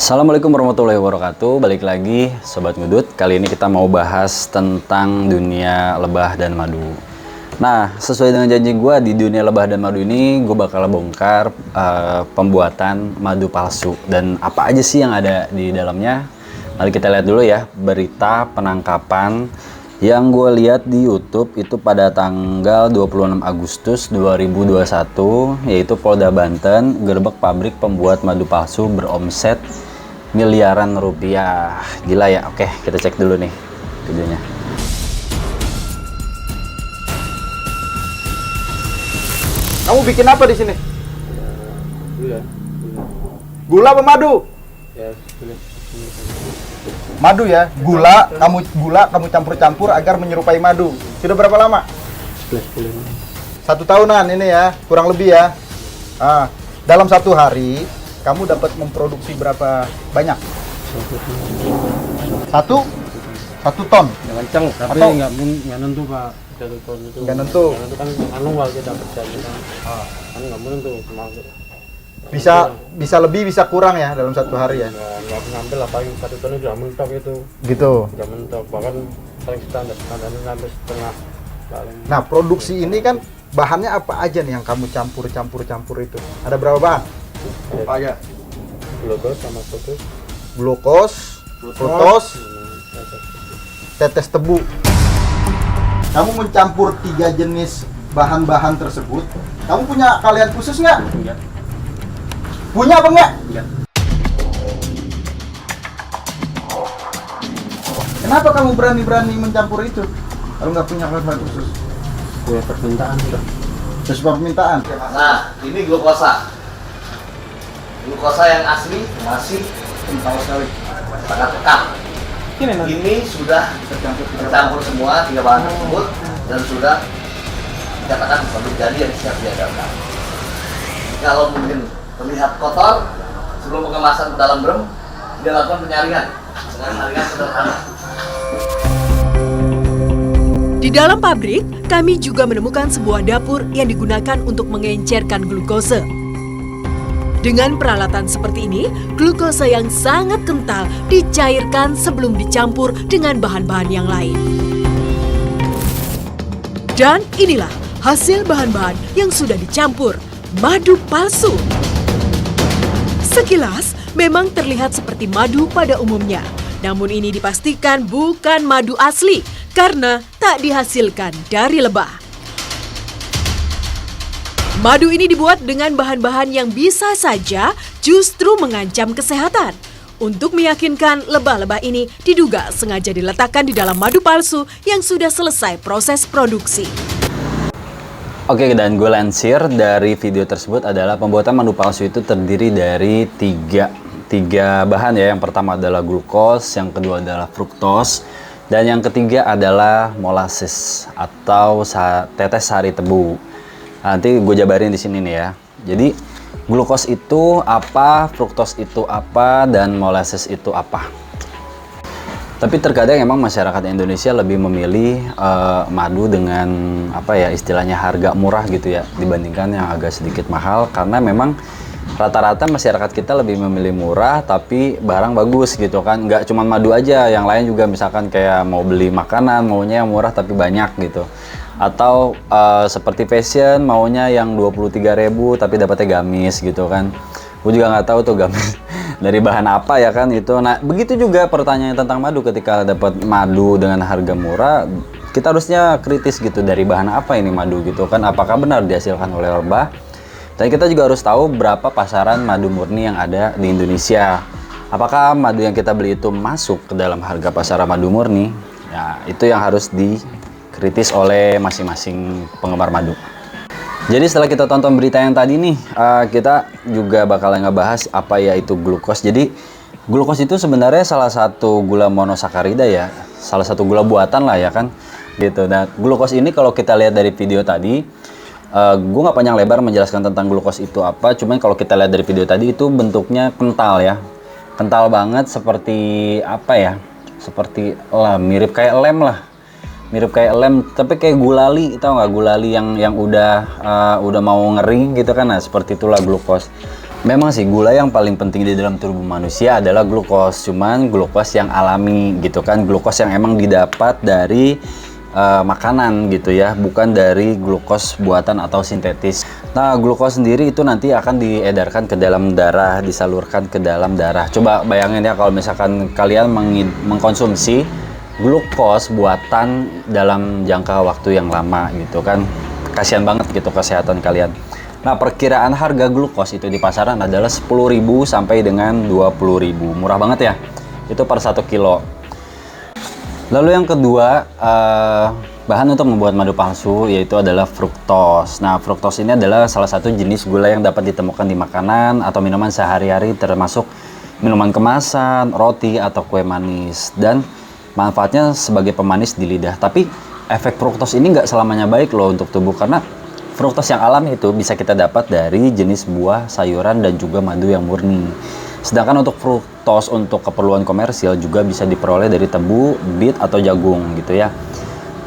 Assalamualaikum warahmatullahi wabarakatuh. Balik lagi Sobat Ngudut. Kali ini kita mau bahas tentang dunia lebah dan madu. Nah, sesuai dengan janji gue, di dunia lebah dan madu ini gue bakal bongkar pembuatan madu palsu. Dan apa aja sih yang ada di dalamnya. Mari kita lihat dulu ya berita penangkapan yang gue lihat di YouTube itu pada tanggal 26 Agustus 2021, yaitu Polda Banten gerbek pabrik pembuat madu palsu beromset miliaran rupiah. Gila ya. Oke, kita cek dulu nih videonya. Kamu bikin apa di sini? Gula apa madu? Ya, Madu ya, gula kamu campur-campur agar menyerupai madu. Sudah berapa lama? 11 bulan. 1 tahunan ini ya, kurang lebih ya. Dalam 1 hari kamu dapat memproduksi berapa banyak? 1 ton. Ya kencang, tapi Atau- nggak nentu Pak. 1 ton itu. Nggak nentu. Nggak nentu kan manual kita kerja kita. Kan nggak menentu termasuk. Bisa lebih, bisa kurang ya dalam 1 hari ya. Nggak ngambil apa yang 1 ton itu udah mentok itu. Gitu. Udah mentok, bahkan paling standarnya sampai setengah paling. Nah, produksi ini kan bahannya apa aja nih yang kamu campur itu? Ada berapa bahan? Apa aja? Glukos sama fructose. Glukos, fructose, tetes tebu. Kamu mencampur 3 jenis bahan-bahan tersebut. Kamu punya kalian khusus nggak? Enggak. Punya apa nggak? Enggak. Kenapa kamu berani-berani mencampur itu? Kalau nggak punya kalian khusus? Kue permintaan udah. Sesuai permintaan. Nah, ini glukosa. Glukosa yang asli masih Kental sekali. sangat pekat. Ini sudah tercampur semua 3 bahan tersebut dan sudah dikatakan produk jadi yang siap diedarkan. Kalau mungkin terlihat kotor, sebelum pengemasan ke dalam drum, dilakukan penyaringan dengan harga sederhana. Di dalam pabrik, kami juga menemukan sebuah dapur yang digunakan untuk mengencerkan glukose. Dengan peralatan seperti ini, glukose yang sangat kental dicairkan sebelum dicampur dengan bahan-bahan yang lain. Dan inilah hasil bahan-bahan yang sudah dicampur, madu palsu. Sekilas memang terlihat seperti madu pada umumnya, namun ini dipastikan bukan madu asli karena tak dihasilkan dari lebah. Madu ini dibuat dengan bahan-bahan yang bisa saja justru mengancam kesehatan. Untuk meyakinkan lebah-lebah ini diduga sengaja diletakkan di dalam madu palsu yang sudah selesai proses produksi. Oke, dan gue lansir dari video tersebut adalah pembuatan madu palsu itu terdiri dari tiga bahan ya. Yang pertama adalah glukos, yang kedua adalah fruktos, dan yang ketiga adalah molasses atau tetes sari tebu. Nanti gue jabarin di sini nih ya. Jadi glukos itu apa, fruktos itu apa, dan molasses itu apa. Tapi terkadang emang masyarakat Indonesia lebih memilih madu dengan apa ya istilahnya harga murah gitu ya dibandingkan yang agak sedikit mahal, karena memang rata-rata masyarakat kita lebih memilih murah tapi barang bagus gitu kan. Nggak cuma madu aja, yang lain juga misalkan kayak mau beli makanan maunya yang murah tapi banyak gitu. Atau seperti fashion maunya yang 23.000 tapi dapatnya gamis gitu kan. Gue juga nggak tahu tuh gamis dari bahan apa ya kan itu. Nah begitu juga pertanyaan tentang madu, ketika dapat madu dengan harga murah kita harusnya kritis gitu, dari bahan apa ini madu gitu kan, apakah benar dihasilkan oleh lebah. Dan kita juga harus tahu berapa pasaran madu murni yang ada di Indonesia. Apakah madu yang kita beli itu masuk ke dalam harga pasaran madu murni? Ya itu yang harus dikritis oleh masing-masing penggemar madu. Jadi setelah kita tonton berita yang tadi nih, kita juga bakal ngebahas apa ya itu glukos. Jadi glukos itu sebenarnya salah satu gula monosakarida ya, salah satu gula buatan lah ya kan, gitu. Dan glukos ini kalau kita lihat dari video tadi, gue nggak panjang lebar menjelaskan tentang glukos itu apa. Cuman kalau kita lihat dari video tadi itu bentuknya kental ya, kental banget seperti apa ya, seperti mirip kayak lem lah. Mirip kayak lem tapi kayak gulali, tau nggak, gulali yang udah mau ngering gitu kan. Nah seperti itulah glukos. Memang sih gula yang paling penting di dalam tubuh manusia adalah glukos, cuman glukos yang alami gitu kan, glukos yang emang didapat dari makanan gitu ya, bukan dari glukos buatan atau sintetis. Nah, glukos sendiri itu nanti akan diedarkan ke dalam darah, disalurkan ke dalam darah. Coba bayangin ya kalau misalkan kalian mengkonsumsi glukos buatan dalam jangka waktu yang lama gitu kan, kasihan banget gitu kesehatan kalian. Nah, perkiraan harga glukos itu di pasaran adalah 10.000 sampai dengan 20.000. Murah banget ya. Itu per 1 kilo. Lalu yang kedua, bahan untuk membuat madu palsu yaitu adalah fruktos. Nah, fruktos ini adalah salah satu jenis gula yang dapat ditemukan di makanan atau minuman sehari-hari, termasuk minuman kemasan, roti, atau kue manis. Dan manfaatnya sebagai pemanis di lidah. Tapi efek fruktos ini nggak selamanya baik loh untuk tubuh, karena fruktos yang alami itu bisa kita dapat dari jenis buah, sayuran, dan juga madu yang murni. Sedangkan untuk fruktos untuk keperluan komersil juga bisa diperoleh dari tebu, bit, atau jagung gitu ya.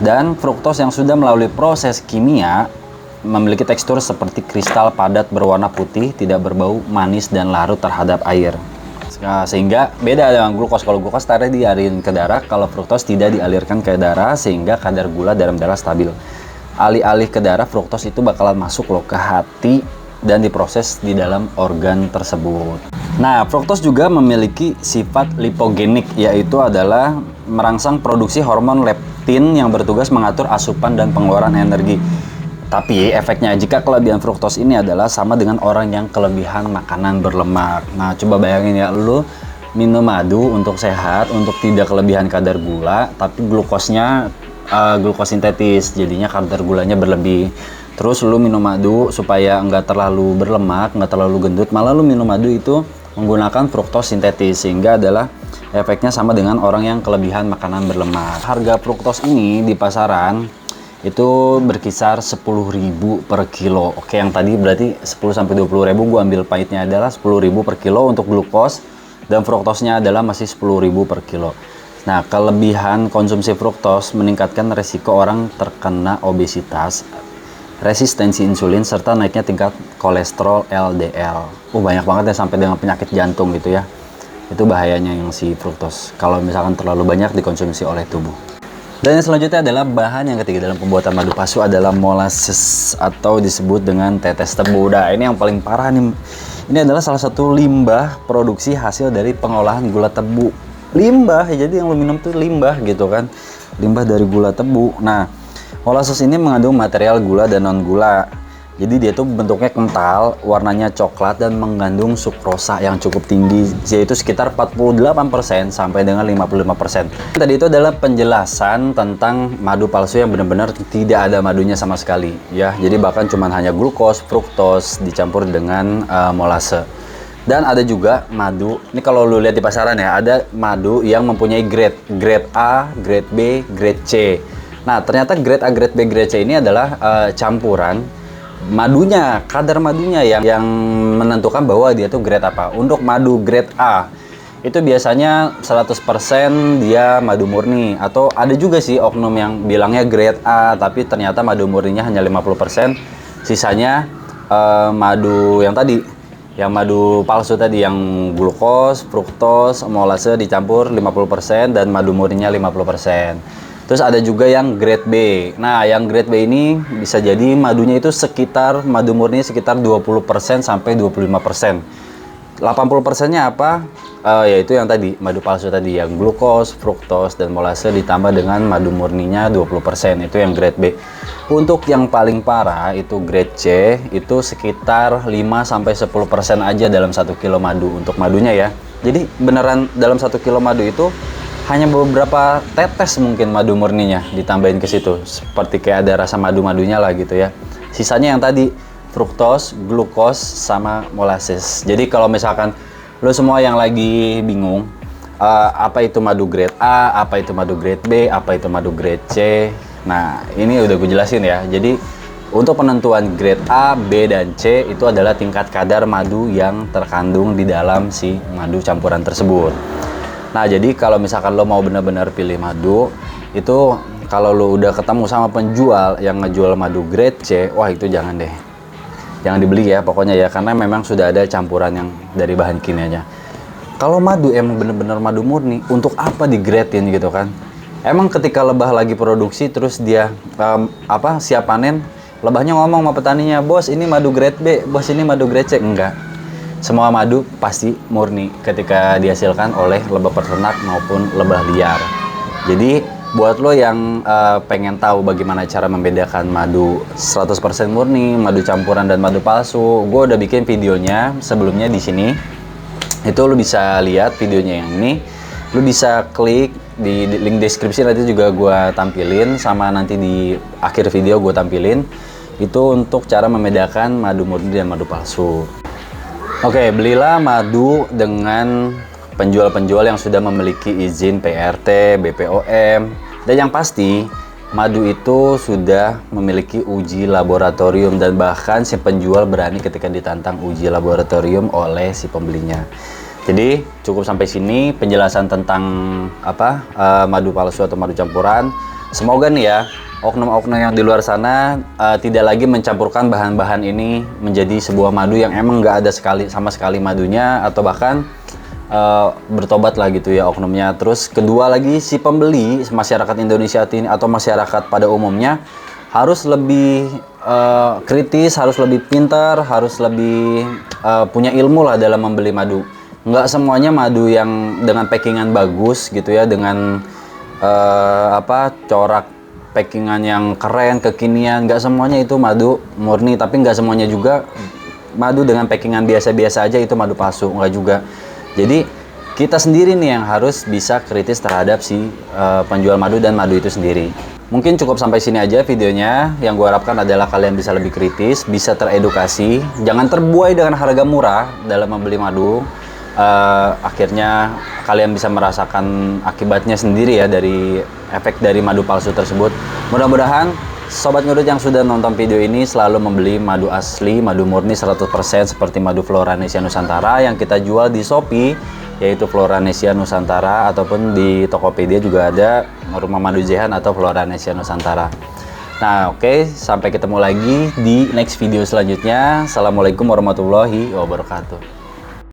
Dan fruktos yang sudah melalui proses kimia memiliki tekstur seperti kristal padat berwarna putih, tidak berbau, manis, dan larut terhadap air. Nah, sehingga beda dengan glukos. Kalau glukos tadi dialirkan ke darah, kalau fruktos tidak dialirkan ke darah sehingga kadar gula dalam darah stabil. Alih-alih ke darah, fruktos itu bakalan masuk loh ke hati dan diproses di dalam organ tersebut. Nah, fruktos juga memiliki sifat lipogenik, yaitu adalah merangsang produksi hormon leptin yang bertugas mengatur asupan dan pengeluaran energi. Tapi efeknya jika kelebihan fruktos ini adalah sama dengan orang yang kelebihan makanan berlemak. Nah, coba bayangin ya, lu minum madu untuk sehat, untuk tidak kelebihan kadar gula, tapi glukosnya glukos sintetis, jadinya kadar gulanya berlebih. Terus lu minum madu supaya nggak terlalu berlemak, nggak terlalu gendut, malah lu minum madu itu menggunakan fruktos sintetis, sehingga adalah efeknya sama dengan orang yang kelebihan makanan berlemak. Harga fruktos ini di pasaran itu berkisar 10.000 per kilo. Oke, yang tadi berarti 10 sampai 20.000, gua ambil pahitnya adalah 10.000 per kilo untuk glukos, dan fruktosnya adalah masih 10.000 per kilo. Nah, kelebihan konsumsi fruktos meningkatkan resiko orang terkena obesitas, resistensi insulin, serta naiknya tingkat kolesterol LDL. Banyak banget ya, sampai dengan penyakit jantung gitu ya. Itu bahayanya yang si fruktos kalau misalkan terlalu banyak dikonsumsi oleh tubuh. Dan yang selanjutnya adalah bahan yang ketiga dalam pembuatan madu palsu adalah molasses atau disebut dengan tetes tebu. Nah, ini yang paling parah nih. Ini adalah salah satu limbah produksi hasil dari pengolahan gula tebu. Limbah, jadi yang lo minum tuh limbah gitu kan. Limbah dari gula tebu. Nah, molasses ini mengandung material gula dan non gula. Jadi dia tuh bentuknya kental, warnanya coklat, dan mengandung sukrosa yang cukup tinggi, yaitu sekitar 48% sampai dengan 55%. Tadi itu adalah penjelasan tentang madu palsu yang benar-benar tidak ada madunya sama sekali ya. Jadi bahkan cuman hanya glukos, fruktos dicampur dengan molase. Dan ada juga madu, ini kalau lu lihat di pasaran ya, ada madu yang mempunyai grade A, grade B, grade C. Nah, ternyata grade A, grade B, grade C ini adalah campuran madunya, kadar madunya yang menentukan bahwa dia tuh grade apa. Untuk madu grade A itu biasanya 100% dia madu murni, atau ada juga sih oknum yang bilangnya grade A tapi ternyata madu murninya hanya 50%, sisanya madu yang tadi, yang madu palsu tadi, yang glukos, fruktos, molase dicampur 50% dan madu murninya 50%. Terus ada juga yang grade B. Nah, yang grade B ini bisa jadi madunya itu sekitar, madu murni sekitar 20% sampai 25%. 80%-nya apa? Yaitu yang tadi, madu palsu tadi, yang glukos, fruktos, dan molase ditambah dengan madu murninya 20%. Itu yang grade B. Untuk yang paling parah itu grade C, itu sekitar 5 sampai 10% aja dalam 1 kilo madu untuk madunya ya. Jadi beneran dalam 1 kilo madu itu hanya beberapa tetes mungkin madu murninya ditambahin ke situ, seperti kayak ada rasa madu-madunya lah gitu ya. Sisanya yang tadi fruktos, glukos, sama molasses. Jadi kalau misalkan lo semua yang lagi bingung apa itu madu grade A, apa itu madu grade B, apa itu madu grade C, nah ini udah gue jelasin ya. Jadi untuk penentuan grade A, B, dan C itu adalah tingkat kadar madu yang terkandung di dalam si madu campuran tersebut. Nah, jadi kalau misalkan lo mau benar-benar pilih madu, itu kalau lo udah ketemu sama penjual yang ngejual madu grade C, wah itu jangan deh. Jangan dibeli ya pokoknya ya, karena memang sudah ada campuran yang dari bahan kimianya. Kalau madu emang bener-bener madu murni, untuk apa digradein gitu kan? Emang ketika lebah lagi produksi terus dia siap panen, lebahnya ngomong sama petaninya, bos ini madu grade B, bos ini madu grade C? Enggak. Semua madu pasti murni ketika dihasilkan oleh lebah peternak maupun lebah liar. Jadi buat lo yang pengen tahu bagaimana cara membedakan madu 100% murni, madu campuran dan madu palsu, gue udah bikin videonya sebelumnya di sini. Itu lo bisa lihat videonya yang ini. Lo bisa klik di link deskripsi, nanti juga gue tampilin, sama nanti di akhir video gue tampilin. Itu untuk cara membedakan madu murni dan madu palsu. Oke, belilah madu dengan penjual-penjual yang sudah memiliki izin PRT, BPOM, dan yang pasti madu itu sudah memiliki uji laboratorium, dan bahkan si penjual berani ketika ditantang uji laboratorium oleh si pembelinya. Jadi cukup sampai sini penjelasan tentang madu palsu atau madu campuran. Semoga nih ya oknum-oknum yang di luar sana tidak lagi mencampurkan bahan-bahan ini menjadi sebuah madu yang emang nggak ada sama sekali madunya, atau bahkan bertobat lah gitu ya oknumnya. Terus kedua lagi, si pembeli, masyarakat Indonesia ini atau masyarakat pada umumnya harus lebih kritis, harus lebih pintar, harus lebih punya ilmu lah dalam membeli madu. Nggak semuanya madu yang dengan packingan bagus gitu ya, dengan corak packingan yang keren, kekinian, nggak semuanya itu madu murni. Tapi nggak semuanya juga madu dengan packingan biasa-biasa aja itu madu palsu, nggak juga. Jadi kita sendiri nih yang harus bisa kritis terhadap si penjual madu dan madu itu sendiri. Mungkin cukup sampai sini aja videonya. Yang gue harapkan adalah kalian bisa lebih kritis, bisa teredukasi, jangan terbuai dengan harga murah dalam membeli madu. Akhirnya kalian bisa merasakan akibatnya sendiri ya, dari efek dari madu palsu tersebut. Mudah-mudahan Sobat Ngudut yang sudah nonton video ini selalu membeli madu asli, madu murni 100% seperti madu Floranesia Nusantara yang kita jual di Shopee, yaitu Floranesia Nusantara, ataupun di Tokopedia juga ada Rumah Madu Jehan atau Floranesia Nusantara. Nah oke, sampai ketemu lagi di next video selanjutnya. Assalamualaikum warahmatullahi wabarakatuh.